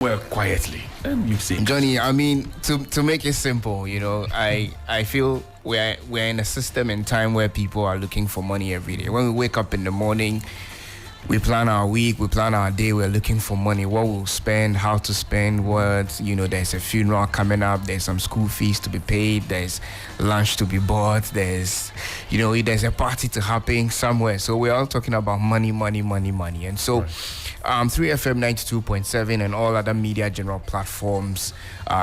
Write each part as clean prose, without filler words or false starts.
Well, quietly, and you say, Johnny, I mean, to make it simple, I feel we're in a system and time where people are looking for money every day. When we wake up in the morning, we plan our week, we plan our day, we're looking for money, what we'll spend, how to spend, there's a funeral coming up, there's some school fees to be paid, there's lunch to be bought, there's a party to happen somewhere. So we're all talking about money. And so 3FM 92.7 and all other media general platforms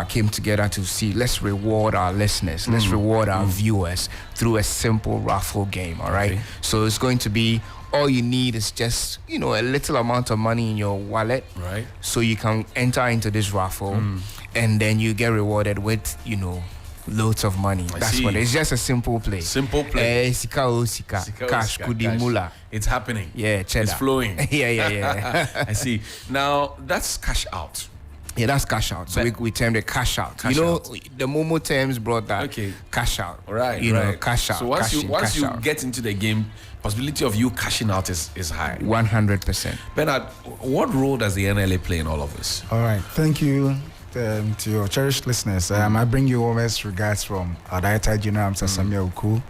came together to see, let's reward our listeners, let's reward our viewers through a simple raffle game, all right? Okay. So it's going to be, all you need is just, a little amount of money in your wallet. right? So you can enter into this raffle and then you get rewarded with, loads of money. That's see. what it's just a simple play. Simple play. Sika o sika. Cash kudi cash. mula. It's happening. Yeah, cheddar. It's flowing. Yeah. I see. Now that's cash out. Yeah, that's cash out. So we termed it cash out. Cash out. The Momo terms brought that. Okay. Cash out. Right. Cash out. So once cash in, once cash you out. get into the game, possibility of you cashing out is high. 100%. Bernard, what role does the NLA play in all of this? All right. Thank you to your cherished listeners. I bring you warmest regards from our Director General, Mr. Samuel Oku,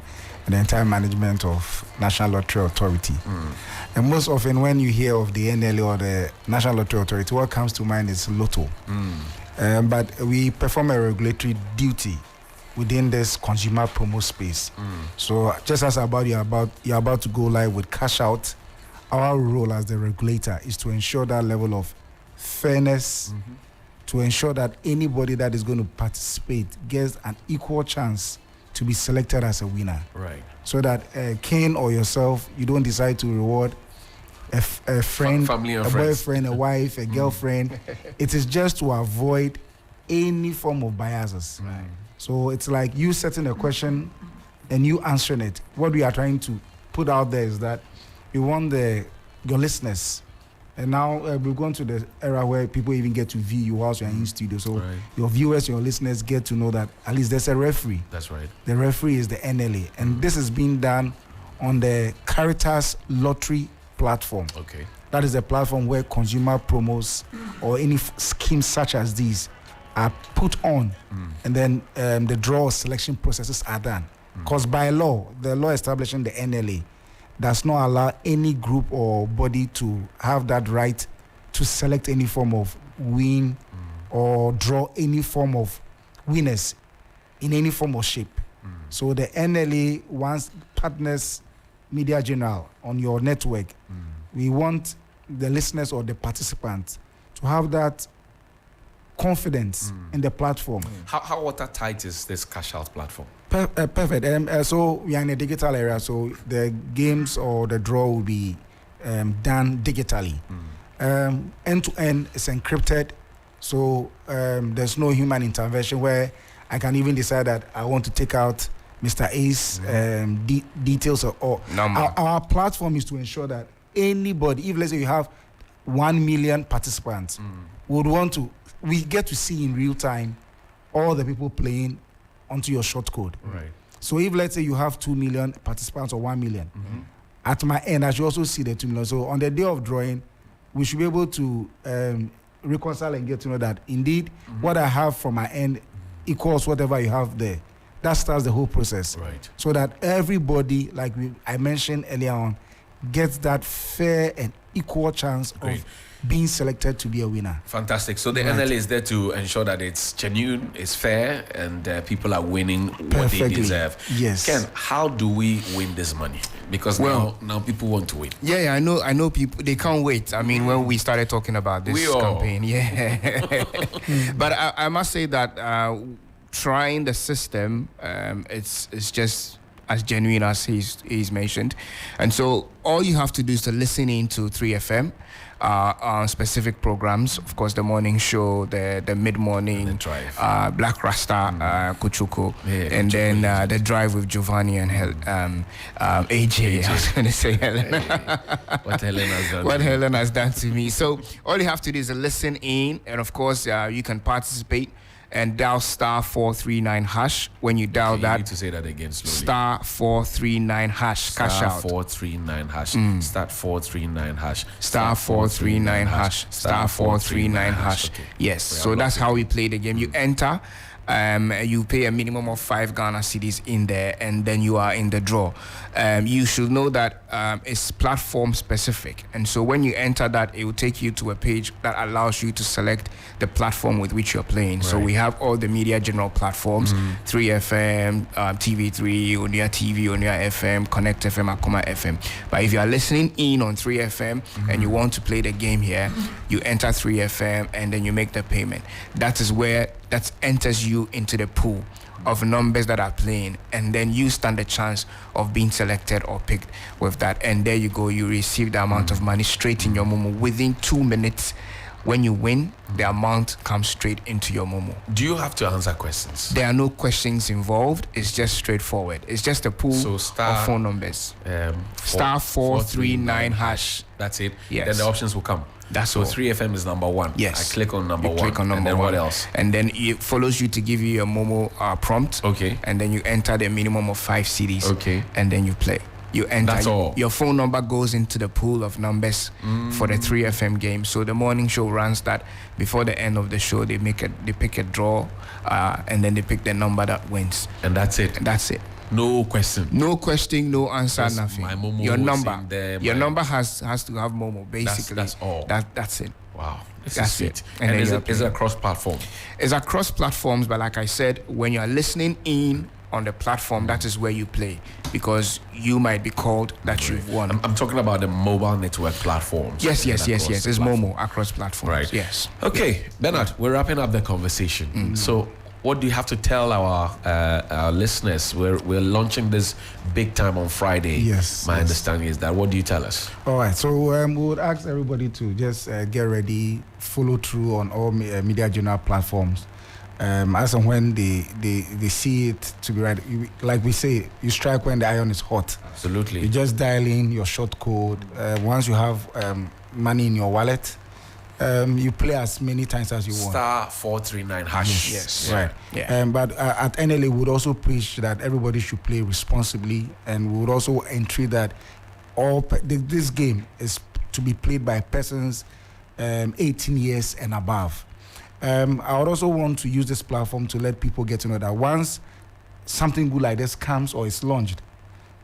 and the entire management of National Lottery Authority. And most often when you hear of the NLA or the National Lottery Authority, what comes to mind is Lotto. But we perform a regulatory duty within this consumer promo space. So just as you're about to go live with cash out, our role as the regulator is to ensure that level of fairness, to ensure that anybody that is going to participate gets an equal chance to be selected as a winner. Right. So that Ken or yourself, you don't decide to reward a friend, Family and a friends. boyfriend, a wife, a girlfriend. It is just to avoid any form of biases. Right. So it's like you setting a question and you answering it. What we are trying to put out there is that we want your listeners. And now we've gone to the era where people even get to view you whilst you're in studio. So Right. your viewers, your listeners get to know that at least there's a referee. That's right. The referee is the NLA. And this is being done on the Caritas Lottery platform. Okay. That is a platform where consumer promos or any schemes such as these are put on, and then the draw selection processes are done. Because by law, the law establishing the NLA does not allow any group or body to have that right to select any form of win or draw any form of winners in any form or shape. So the NLA wants partners, Media General, on your network. We want the listeners or the participants to have that confidence in the platform. How watertight is this cash out platform? Perfect. So we are in a digital era, so the games or the draw will be done digitally. End to end, it's encrypted, so there's no human intervention where I can even decide that I want to take out Mr. A's details or Number. Our platform is to ensure that anybody, if let's say you have 1 million participants, we get to see in real time all the people playing onto your short code. Right. So if let's say you have 2 million participants or 1 million, at my end I should also see the 2 million. So on the day of drawing, we should be able to reconcile and get to know that indeed what I have from my end equals whatever you have there. That starts the whole process. Right. So that everybody, like I mentioned earlier on, gets that fair and equal chance Great. of being selected to be a winner. Fantastic. So the Right. NLA is there to ensure that it's genuine, it's fair, and people are winning what they Perfectly. deserve. Yes. Ken, how do we win this money? Because now people want to win. Yeah, I know people, they can't wait. I mean, when we started talking about this We all. campaign, but I must say that trying the system, it's just as genuine as he's mentioned. And so all you have to do is to listen in to 3FM on specific programs. Of course, the morning show, the mid-morning, And the drive. Black Rasta, Kuchuku, Yeah, and Kuchuku, then the drive with Giovanni and AJ. I was going to say Helen. What Helen has done. What Helen has done to me. So all you have to do is listen in, and of course you can participate. and dial star 439 hash. When you dial Okay, you that, need to say that again slowly. star 439 hash, cash Star out. 439 hash. Start 439 hash. Star 439 hash. Star 439 hash. Okay. Yes, We so have that's locked how we play the game. You enter, you pay a minimum of 5 Ghana cedis in there, and then you are in the draw. You should know that it's platform specific, and so when you enter that, it will take you to a page that allows you to select the platform with which you're playing. So Right. we have all the media general platforms: 3FM, TV3, Onia TV, Onia FM, Connect FM, Akoma FM. But if you are listening in on 3FM and you want to play the game here, you enter 3FM and then you make the payment. That is where that enters you into the pool of numbers that are playing, and then you stand a chance of being selected or picked with that. And there you go, you receive the amount of money straight in your Momo within 2 minutes. When you win, the amount comes straight into your Momo. Do you have to answer questions? There are no questions involved. It's just straightforward. It's just a pool So star- of phone numbers. Star Star 439 hash. That's it. Yes. Then the options will come. That's so all. 3FM is number 1. Yes. I click on number You 1. click on number and then one. what else? And then it follows you to give you a Momo prompt. Okay. And then you enter the minimum of 5 CDs. Okay. And then you play. You enter. That's all. Your phone number goes into the pool of numbers for the 3FM game. So the morning show runs that. Before the end of the show, they pick a draw, and then they pick the number that wins. And that's it. And that's it. No question. No question, no answer, Just nothing. my Momo Your is number. in there, Your my- number has to have Momo, basically. That's all. That's it. Wow. This That's is sweet. it. And And then is you're it playing. across platform? It's across platforms, but like I said, when you are listening in on the platform, that is where you play, because you might be called that you've won. I'm talking about the mobile network platforms. Yes. Across It's the platform. Momo across platforms. Right. Yes. Okay, Bernard, we're wrapping up the conversation. So, what do you have to tell our listeners? We're launching this big time on Friday. Yes, My yes. understanding is that. What do you tell us? All right, so we would ask everybody to just get ready, follow through on all media journal platforms. As and when they see it to be right, like we say, you strike when the iron is hot. Absolutely. You just dial in your short code. Once you have money in your wallet, you play as many times as you want. Star 439 hash. Yes. Right. Yeah. But at NLA, we would also preach that everybody should play responsibly, and we would also entreat that this game is to be played by persons 18 years and above. I would also want to use this platform to let people get to know that once something good like this comes or is launched,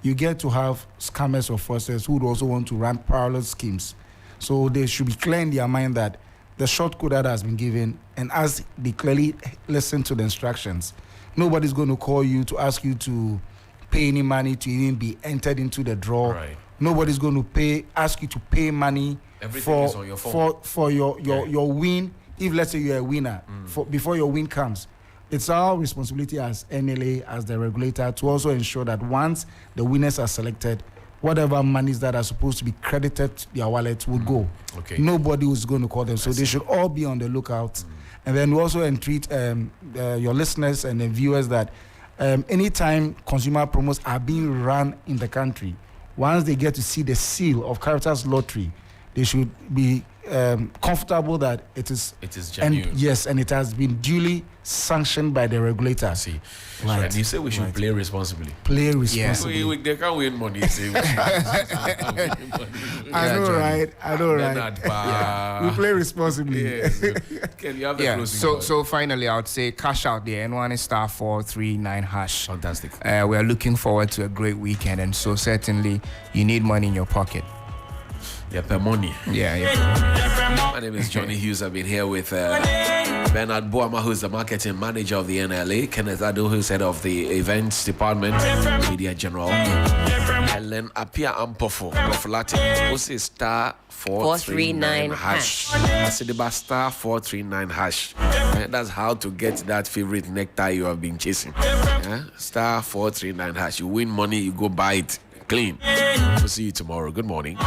you get to have scammers or fraudsters who would also want to run parallel schemes. So they should be clear in their mind that the short code that has been given, and as they clearly listen to the instructions, nobody's going to call you to ask you to pay any money to even be entered into the draw. Right. Nobody's going to ask you to pay money Everything is on your phone. for your win. If let's say you're a winner, before your win comes, it's our responsibility as NLA, as the regulator, to also ensure that once the winners are selected, whatever monies that are supposed to be credited to their wallet will go. Okay. Nobody is going to call them, so they should all be on the lookout. And then we also entreat your listeners and the viewers that anytime consumer promos are being run in the country, once they get to see the seal of Caritas Lottery, they should be comfortable that it is genuine. and it has been duly sanctioned by the regulator. See, Right. And you say we should Right. play responsibly. Play responsibly. They can't win money. Say we I know, Johnny. right? I know, right? Bernard, We play responsibly. Yes. Ken, you have the Yeah. closing word. So finally, I would say cash out the N1 is star 439 hash. Fantastic. We are looking forward to a great weekend, and so certainly you need money in your pocket. Yeah, per money. Yeah. My name is Johnny Hughes. I've been here with Bernard Boama, who's the marketing manager of the NLA, Kenneth Ado, who's head of the events department, media general, Helen Apia Ampofo of Latin, who says star 439 hash. Asidiba star 439 hash. That's how to get that favorite nectar you have been chasing. Star 439 hash. You win money, you go buy it clean. We'll see you tomorrow. Good morning.